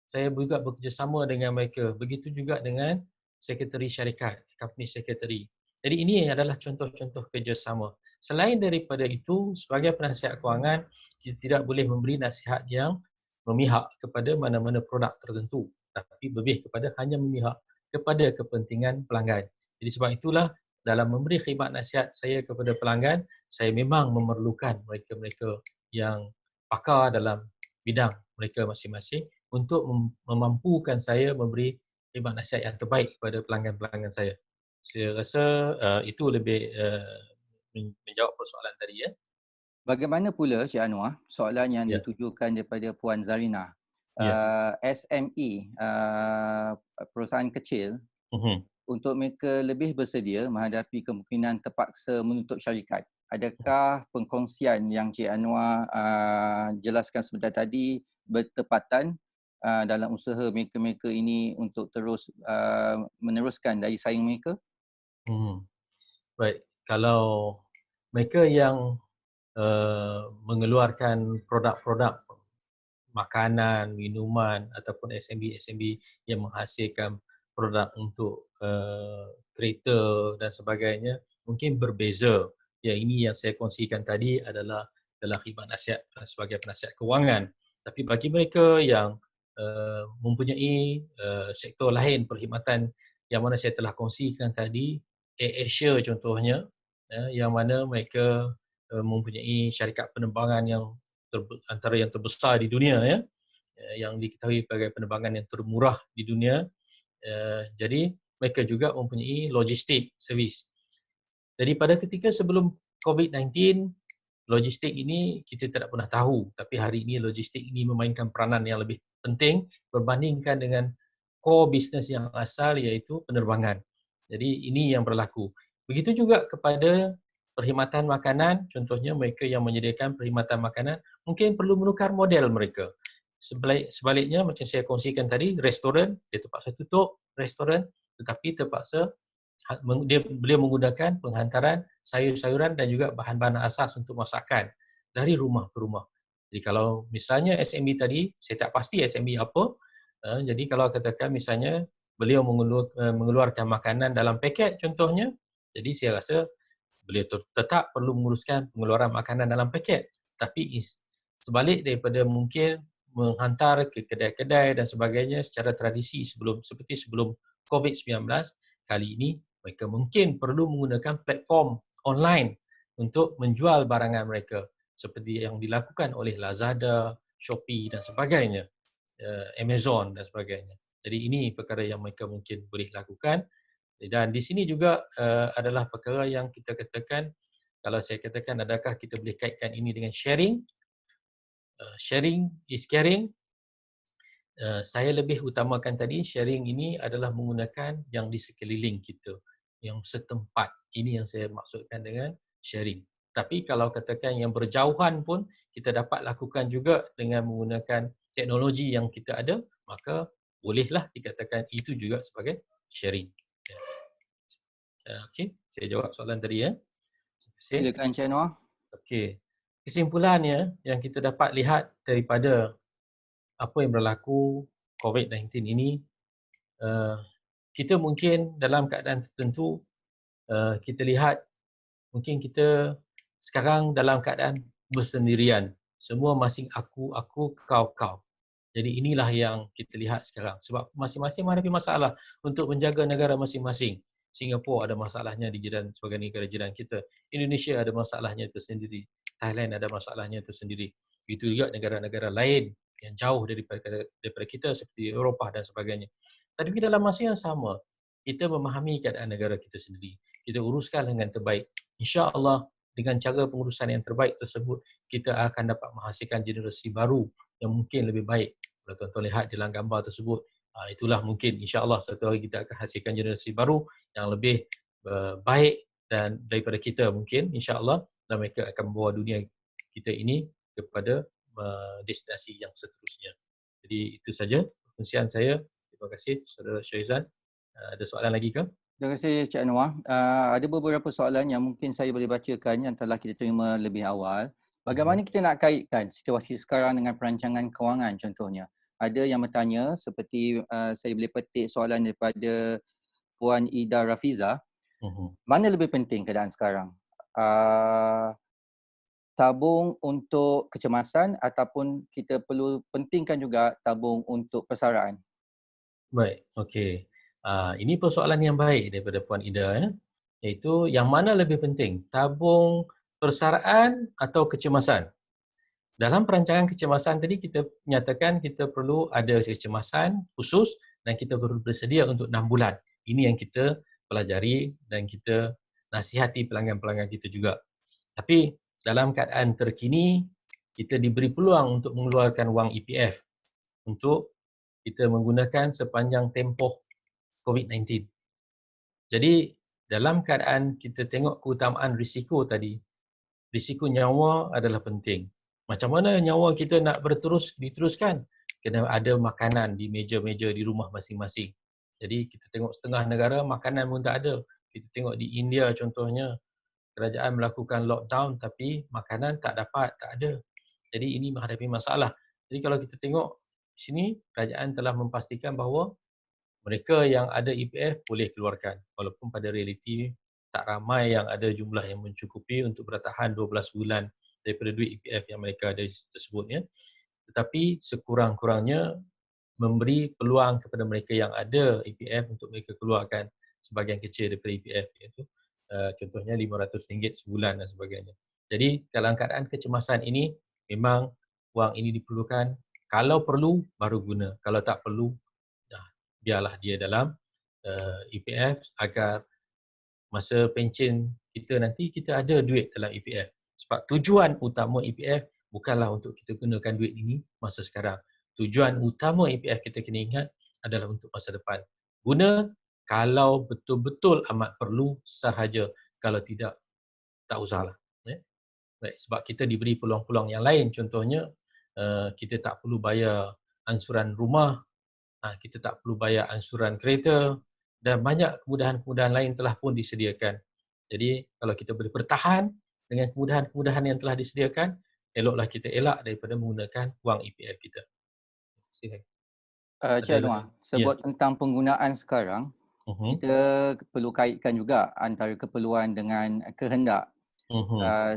Saya juga bekerjasama dengan mereka. Begitu juga dengan sekretari syarikat, company secretary. Jadi ini adalah contoh-contoh kerjasama. Selain daripada itu, sebagai penasihat kewangan, kita tidak boleh memberi nasihat yang memihak kepada mana-mana produk tertentu. Tapi lebih kepada hanya memihak kepada kepentingan pelanggan. Jadi sebab itulah dalam memberi khidmat nasihat saya kepada pelanggan, saya memang memerlukan mereka-mereka yang pakar dalam bidang mereka masing-masing untuk memampukan saya memberi khidmat nasihat yang terbaik kepada pelanggan-pelanggan saya. Saya rasa itu lebih menjawab persoalan tadi ya. Bagaimana pula Cik Anwar, soalan yang Ya. ditujukan daripada Puan Zarina. Ya. SME, perusahaan kecil, untuk mereka lebih bersedia menghadapi kemungkinan terpaksa menutup syarikat. Adakah pengkongsian yang Cik Anwar jelaskan sebentar tadi bertepatan dalam usaha mereka-mereka ini untuk terus meneruskan daya saing mereka? Baik, kalau mereka yang mengeluarkan produk-produk makanan, minuman ataupun SMB yang menghasilkan produk untuk kereta dan sebagainya mungkin berbeza. Ya, ini yang saya kongsikan tadi adalah dalam khidmat nasihat sebagai penasihat kewangan. Tapi bagi mereka yang mempunyai sektor lain perkhidmatan yang mana saya telah kongsikan tadi, AirAsia contohnya, yang mana mereka mempunyai syarikat penerbangan yang antara yang terbesar di dunia ya, yang diketahui sebagai penerbangan yang termurah di dunia. Jadi mereka juga mempunyai logistik servis. Jadi pada ketika sebelum COVID-19, logistik ini kita tidak pernah tahu, tapi hari ini logistik ini memainkan peranan yang lebih penting berbandingkan dengan core business yang asal iaitu penerbangan. Jadi ini yang berlaku. Begitu juga kepada perkhidmatan makanan, contohnya mereka yang menyediakan perkhidmatan makanan mungkin perlu menukar model mereka. Sebaliknya macam saya kongsikan tadi, restoran dia terpaksa tutup restoran tetapi terpaksa beliau menggunakan penghantaran sayur-sayuran dan juga bahan-bahan asas untuk masakan dari rumah ke rumah. Jadi kalau misalnya SME tadi, saya tak pasti SME apa, jadi kalau katakan misalnya beliau mengeluarkan makanan dalam paket contohnya, jadi saya rasa beliau tetap perlu menguruskan pengeluaran makanan dalam paket. Tapi sebalik daripada mungkin menghantar ke kedai-kedai dan sebagainya secara tradisi seperti sebelum COVID-19, kali ini mereka mungkin perlu menggunakan platform online untuk menjual barangan mereka seperti yang dilakukan oleh Lazada, Shopee dan sebagainya, Amazon dan sebagainya. Jadi ini perkara yang mereka mungkin boleh lakukan. Dan di sini juga adalah perkara yang kita katakan, kalau saya katakan adakah kita boleh kaitkan ini dengan sharing. Sharing is caring. Saya lebih utamakan tadi sharing ini adalah menggunakan yang di sekeliling kita, yang setempat. Ini yang saya maksudkan dengan sharing. Tapi kalau katakan yang berjauhan pun kita dapat lakukan juga dengan menggunakan teknologi yang kita ada, maka bolehlah dikatakan itu juga sebagai sharing. Okey, saya jawab soalan tadi ya. Silakan Cik Anwar. Okey. Kesimpulannya yang kita dapat lihat daripada apa yang berlaku COVID-19 ini, kita mungkin dalam keadaan tertentu kita lihat mungkin kita sekarang dalam keadaan bersendirian. Semua masing aku, kau. Jadi inilah yang kita lihat sekarang. Sebab masing-masing menghadapi masalah untuk menjaga negara masing-masing. Singapura ada masalahnya di jiran sebagai negara jiran kita. Indonesia ada masalahnya tersendiri. Thailand ada masalahnya tersendiri. Begitu juga negara-negara lain yang jauh daripada kita seperti Eropah dan sebagainya. Tapi dalam masa yang sama, kita memahami keadaan negara kita sendiri. Kita uruskan dengan terbaik. InsyaAllah dengan cara pengurusan yang terbaik tersebut, kita akan dapat menghasilkan generasi baru yang mungkin lebih baik. Kalau tuan-tuan lihat dalam gambar tersebut, itulah mungkin insyaAllah suatu hari kita akan hasilkan generasi baru yang lebih baik dan daripada kita mungkin insyaAllah, dan mereka akan membawa dunia kita ini kepada destinasi yang seterusnya. Jadi itu saja perkongsian saya. Terima kasih Saudara Syarizan. Ada soalan lagi ke? Terima kasih Cik Anwar. Ada beberapa soalan yang mungkin saya boleh bacakan yang telah kita terima lebih awal. Bagaimana kita nak kaitkan situasi sekarang dengan perancangan kewangan contohnya? Ada yang bertanya seperti saya boleh petik soalan daripada Puan Ida Rafiza. Mana lebih penting keadaan sekarang? Tabung untuk kecemasan ataupun kita perlu pentingkan juga tabung untuk persaraan? Baik, okey. Ini persoalan yang baik daripada Puan Ida, iaitu yang mana lebih penting, tabung persaraan atau kecemasan? Dalam perancangan kecemasan tadi kita nyatakan kita perlu ada kecemasan khusus dan kita perlu bersedia untuk 6 bulan. Ini yang kita pelajari dan kita nasihati pelanggan-pelanggan kita juga. Tapi dalam keadaan terkini, kita diberi peluang untuk mengeluarkan wang EPF untuk kita menggunakan sepanjang tempoh COVID-19. Jadi dalam keadaan kita tengok keutamaan risiko tadi, risiko nyawa adalah penting. Macam mana nyawa kita nak diteruskan? Kena ada makanan di meja-meja di rumah masing-masing. Jadi kita tengok setengah negara makanan pun tak ada. Kita tengok di India contohnya, kerajaan melakukan lockdown tapi makanan tak dapat, tak ada. Jadi ini menghadapi masalah. Jadi kalau kita tengok sini, kerajaan telah memastikan bahawa mereka yang ada EPF boleh keluarkan. Walaupun pada realiti tak ramai yang ada jumlah yang mencukupi untuk bertahan 12 bulan daripada duit EPF yang mereka ada tersebut, ya. Tetapi sekurang-kurangnya memberi peluang kepada mereka yang ada EPF untuk mereka keluarkan sebahagian kecil daripada EPF, iaitu contohnya RM500 sebulan dan sebagainya. Jadi dalam keadaan kecemasan ini memang wang ini diperlukan. Kalau perlu baru guna, kalau tak perlu biarlah dia dalam EPF agar masa pencen kita nanti kita ada duit dalam EPF. Sebab tujuan utama EPF bukanlah untuk kita gunakan duit ini masa sekarang. Tujuan utama EPF kita kena ingat adalah untuk masa depan. Guna kalau betul-betul amat perlu sahaja. Kalau tidak, tak usahlah. Baik, sebab kita diberi peluang-peluang yang lain. Contohnya, kita tak perlu bayar ansuran rumah, kita tak perlu bayar ansuran kereta dan banyak kemudahan-kemudahan lain telah pun disediakan. Jadi kalau kita boleh bertahan dengan kemudahan-kemudahan yang telah disediakan, eloklah kita elak daripada menggunakan wang EPF kita. Silakan. Cik Anwar, sebut tentang penggunaan sekarang, kita perlu kaitkan juga antara keperluan dengan kehendak.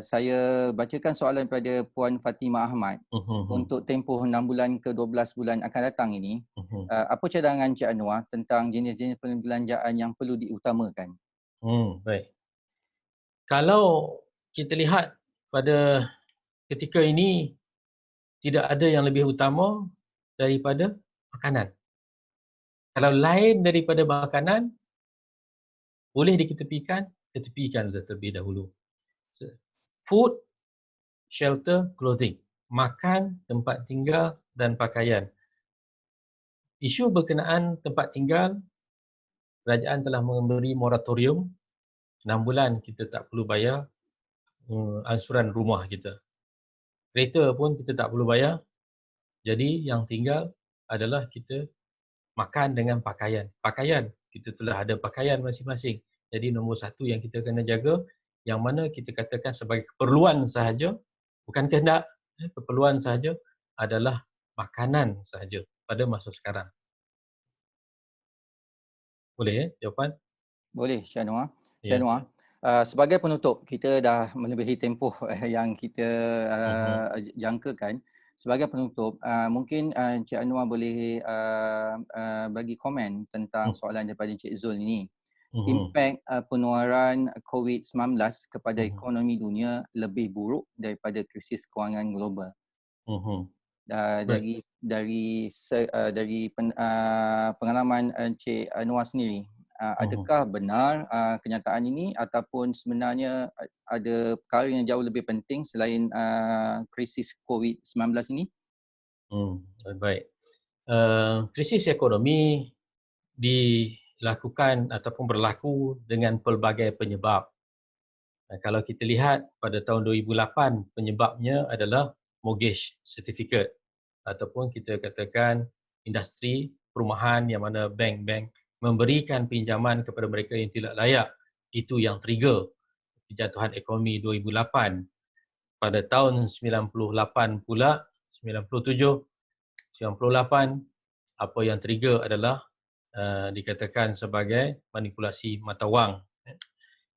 Saya bacakan soalan daripada Puan Fatimah Ahmad. Untuk tempoh 6 bulan ke 12 bulan akan datang ini, apa cadangan Cik Anwar tentang jenis-jenis perbelanjaan yang perlu diutamakan? Baik. Kalau kita lihat pada ketika ini, tidak ada yang lebih utama daripada makanan. Kalau lain daripada makanan, boleh diketepikan, ketepikanlah terlebih dahulu. Food, shelter, clothing. Makan, tempat tinggal dan pakaian. Isu berkenaan tempat tinggal, kerajaan telah memberi moratorium 6 bulan kita tak perlu bayar ansuran rumah kita. Kereta pun kita tak perlu bayar. Jadi yang tinggal adalah kita makan dengan pakaian. Pakaian, kita telah ada pakaian masing-masing. Jadi nombor satu yang kita kena jaga, yang mana kita katakan sebagai keperluan sahaja, bukan kehendak, keperluan sahaja adalah makanan sahaja pada masa sekarang. Boleh jawapan? Boleh, Cik Anwar. Ya. Cik Anwar, sebagai penutup, kita dah melebihi tempoh yang kita jangkakan. Sebagai penutup, mungkin Cik Anwar boleh bagi komen tentang soalan daripada Cik Zul ini. Impak penularan COVID-19 kepada ekonomi dunia lebih buruk daripada krisis kewangan global. Dari pengalaman Cik Anwar sendiri, adakah benar kenyataan ini ataupun sebenarnya ada perkara yang jauh lebih penting selain krisis COVID-19 ini? Baik. Krisis ekonomi dilakukan ataupun berlaku dengan pelbagai penyebab. Kalau kita lihat pada tahun 2008, penyebabnya adalah mortgage certificate ataupun kita katakan industri perumahan yang mana bank-bank memberikan pinjaman kepada mereka yang tidak layak. Itu yang trigger kejatuhan ekonomi 2008. Pada tahun 98 pula, 97, 98, apa yang trigger adalah dikatakan sebagai manipulasi mata wang.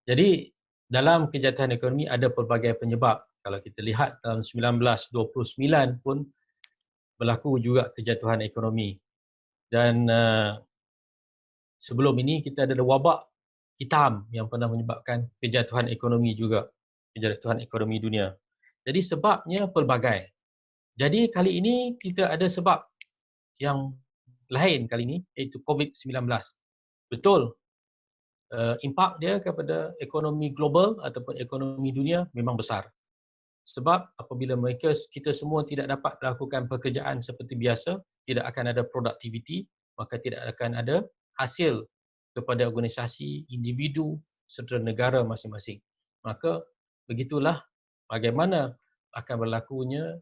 Jadi dalam kejatuhan ekonomi ada pelbagai penyebab. Kalau kita lihat dalam 1929 pun berlaku juga kejatuhan ekonomi. Dan sebelum ini kita ada wabak hitam yang pernah menyebabkan kejatuhan ekonomi juga, kejatuhan ekonomi dunia. Jadi sebabnya pelbagai. Jadi kali ini kita ada sebab yang lain kali ini, iaitu COVID-19. Betul, impak dia kepada ekonomi global ataupun ekonomi dunia memang besar. Sebab apabila kita semua tidak dapat melakukan pekerjaan seperti biasa, tidak akan ada produktiviti, maka tidak akan ada hasil kepada organisasi, individu serta negara masing-masing. Maka begitulah bagaimana akan berlakunya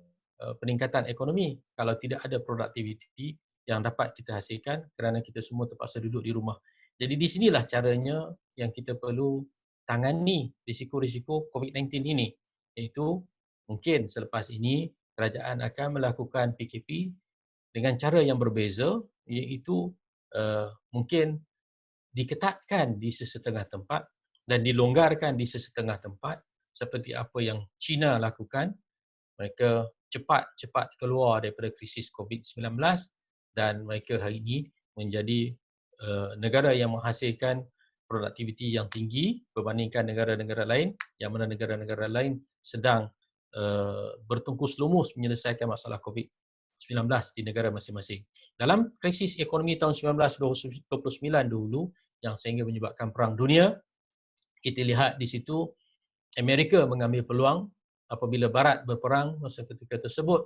peningkatan ekonomi kalau tidak ada produktiviti yang dapat kita hasilkan kerana kita semua terpaksa duduk di rumah. Jadi di sinilah caranya yang kita perlu tangani risiko-risiko COVID-19 ini, iaitu mungkin selepas ini kerajaan akan melakukan PKP dengan cara yang berbeza, iaitu mungkin diketatkan di sesetengah tempat dan dilonggarkan di sesetengah tempat seperti apa yang China lakukan. Mereka cepat-cepat keluar daripada krisis COVID-19 dan mereka hari ini menjadi negara yang menghasilkan produktiviti yang tinggi berbandingkan negara-negara lain, yang mana negara-negara lain sedang bertungkus lumus menyelesaikan masalah COVID-19 di negara masing-masing. Dalam krisis ekonomi tahun 1929 dahulu yang sehingga menyebabkan perang dunia, kita lihat di situ Amerika mengambil peluang apabila Barat berperang masa ketika tersebut.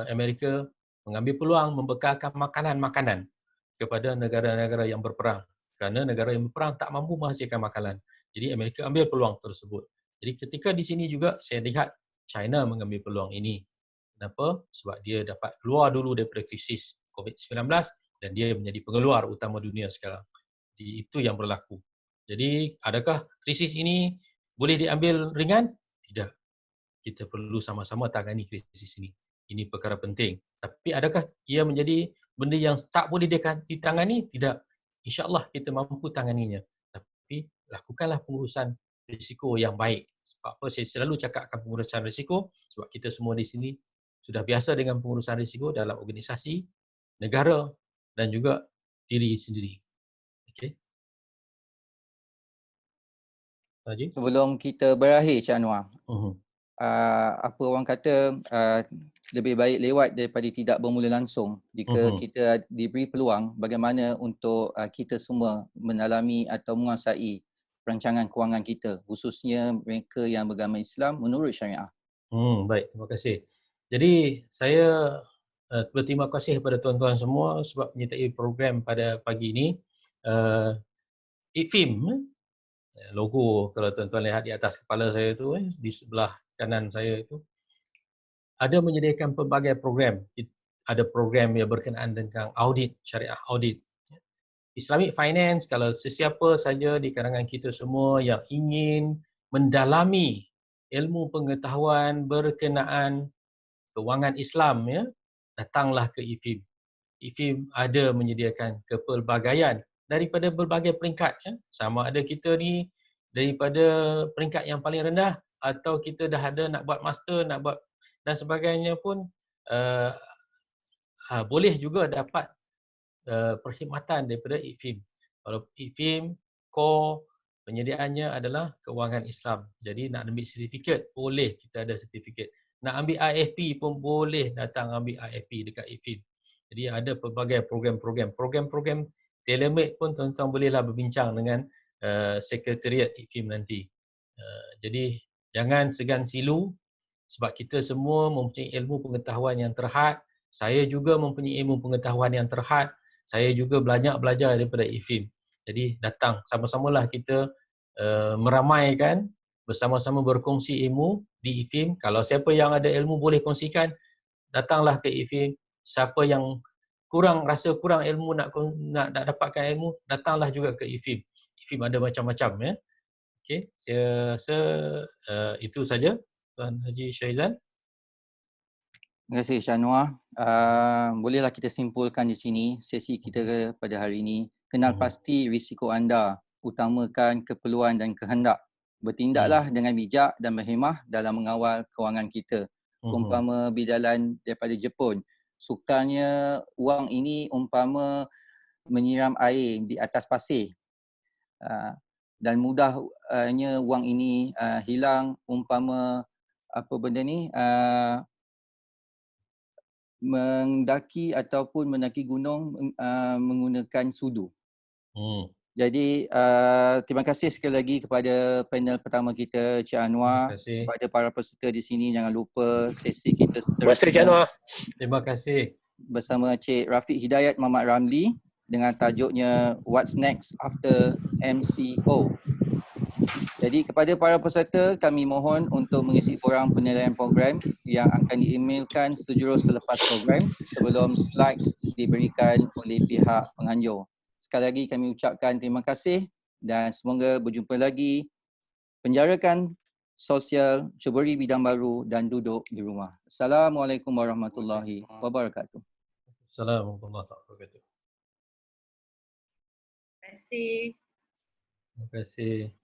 Amerika mengambil peluang membekalkan makanan-makanan kepada negara-negara yang berperang, kerana negara yang berperang tak mampu menghasilkan makanan. Jadi Amerika ambil peluang tersebut. Jadi ketika di sini juga saya lihat China mengambil peluang ini. Kenapa? Sebab dia dapat keluar dulu daripada krisis COVID-19 dan dia menjadi pengeluar utama dunia sekarang. Jadi itu yang berlaku. Jadi adakah krisis ini boleh diambil ringan? Tidak. Kita perlu sama-sama tangani krisis ini. Ini perkara penting. Tapi adakah ia menjadi benda yang tak boleh ditangani? Tidak. InsyaAllah kita mampu tanganinya. Tapi lakukanlah pengurusan risiko yang baik. Sebab apa saya selalu cakapkan pengurusan risiko? Sebab kita semua di sini sudah biasa dengan pengurusan risiko dalam organisasi, negara dan juga diri sendiri. Okey. Haji? Sebelum kita berakhir, Cik Anwar, Uh-huh. apa orang kata, lebih baik lewat daripada tidak bermula langsung. Jika kita diberi peluang bagaimana untuk kita semua mendalami atau menguasai perancangan kewangan kita, khususnya mereka yang beragama Islam menurut syariah. Baik, terima kasih. Jadi saya berterima kasih kepada tuan-tuan semua sebab menyertai program pada pagi ini. IFIM, logo kalau tuan-tuan lihat di atas kepala saya tu, di sebelah kanan saya itu, ada menyediakan pelbagai program. Ada program yang berkenaan dengan audit, syariah audit. Islamic Finance, kalau sesiapa saja di kalangan kita semua yang ingin mendalami ilmu pengetahuan berkenaan kewangan Islam, ya, datanglah ke IFIM. IFIM ada menyediakan kepelbagaian daripada berbagai peringkat, ya. Sama ada kita ni daripada peringkat yang paling rendah atau kita dah ada nak buat master, nak buat dan sebagainya pun boleh juga dapat perkhidmatan daripada IFIM. Kalau IFIM core penyediaannya adalah kewangan Islam. Jadi nak ambil sertifikat boleh, kita ada sertifikat. Nak ambil IFP pun boleh datang ambil IFP dekat IFIM. Jadi ada pelbagai program-program tailor-made pun tuan-tuan bolehlah berbincang dengan sekretariat IFIM nanti. Jadi jangan segan silu sebab kita semua mempunyai ilmu pengetahuan yang terhad. Saya juga mempunyai ilmu pengetahuan yang terhad. Saya juga belajar daripada IFIM. Jadi datang sama-samalah kita meramaikan, bersama-sama berkongsi ilmu di IFIM. Kalau siapa yang ada ilmu boleh kongsikan, datanglah ke IFIM. Siapa yang rasa kurang ilmu nak dapatkan ilmu, datanglah juga ke IFIM. IFIM ada macam-macam, ya. Okey, saya rasa itu saja Tuan Haji Syarizan. Terima kasih Cik Anwar. Bolehlah kita simpulkan di sini sesi kita pada hari ini. Kenal pasti risiko anda, utamakan keperluan dan kehendak. Bertindaklah dengan bijak dan berhemah dalam mengawal kewangan kita. Umpama bidalan daripada Jepun, sukarnya wang ini umpama menyiram air di atas pasir. Dan mudahnya wang ini hilang umpama apa benda ni, mendaki ataupun mendaki gunung menggunakan sudu. Jadi terima kasih sekali lagi kepada panel pertama kita, Cik Anwar, Terima kasih. kepada para peserta di sini. Jangan lupa sesi kita Terima kasih Cik Anwar. Terima kasih. bersama Cik Rafiq Hidayat Muhammad Ramli dengan tajuknya What's Next After MCO. Jadi kepada para peserta, kami mohon untuk mengisi borang penilaian program yang akan diemailkan sejurus selepas program sebelum slides diberikan oleh pihak penganjur. Sekali lagi kami ucapkan terima kasih dan semoga berjumpa lagi. Penjarakan sosial, cuburi bidang baru dan duduk di rumah. Assalamualaikum warahmatullahi wabarakatuh. Assalamualaikum warahmatullahi wabarakatuh. Terima kasih. Terima kasih.